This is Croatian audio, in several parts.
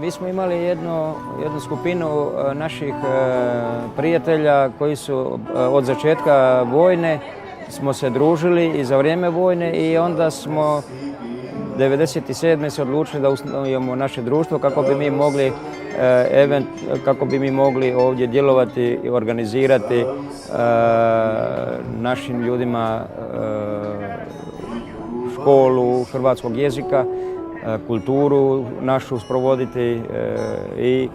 Mi smo imali jednu skupinu naših prijatelja koji su od začetka vojne smo se družili i za vrijeme vojne i onda smo 1997. se odlučili da ustanovimo naše društvo kako bi mi mogli ovdje djelovati i organizirati našim ljudima školu hrvatskog jezika, kulturu našu sprovoditi i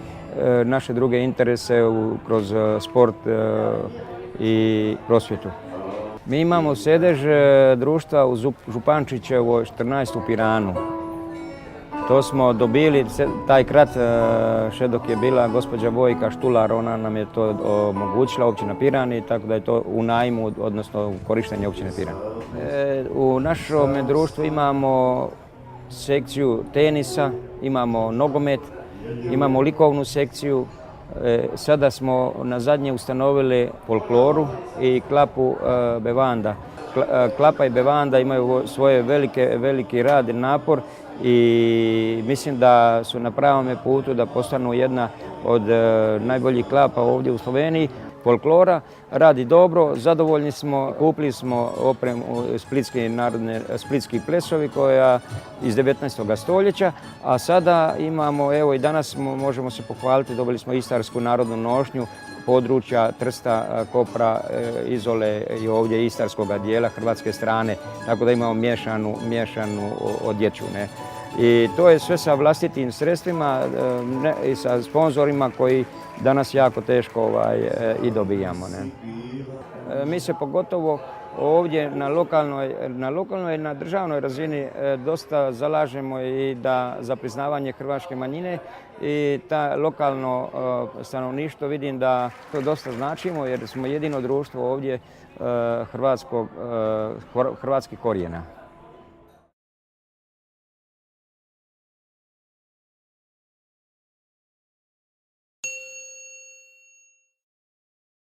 naše druge interese kroz sport i prosvjetu. Mi imamo sedež društva u Župančićevoj 14 u Piranu. To smo dobili, taj krat še dok je bila gospođa Vojka Štular, ona nam je to omogućila, općina Pirani, tako da je to u najmu, odnosno u korištenje općine Pirani. U našom društvu imamo sekciju tenisa, imamo nogomet, imamo likovnu sekciju. Sada smo na zadnje ustanovili folkloru i klapu bevanda. Klapa i bevanda imaju svoje veliki rad i napor i mislim da su na pravome putu da postanu jedna od najboljih klapa ovdje u Sloveniji. Folklora radi dobro, zadovoljni smo, kupili smo opremu splitski plesovi koja iz 19. stoljeća, a sada imamo, evo i danas možemo se pohvaliti, dobili smo istarsku narodnu nošnju područja Trsta, Kopra, Izole i ovdje istarskog dijela hrvatske strane, tako da imamo miješanu odjeću. I to je sve sa vlastitim sredstvima i sa sponzorima koji danas jako teško i dobijamo. Mi se pogotovo ovdje na lokalnoj i na državnoj razini dosta zalažemo i za priznavanje hrvatske manjine i ta lokalno stanovništvo vidim da to dosta značimo jer smo jedino društvo ovdje hrvatskih korijena.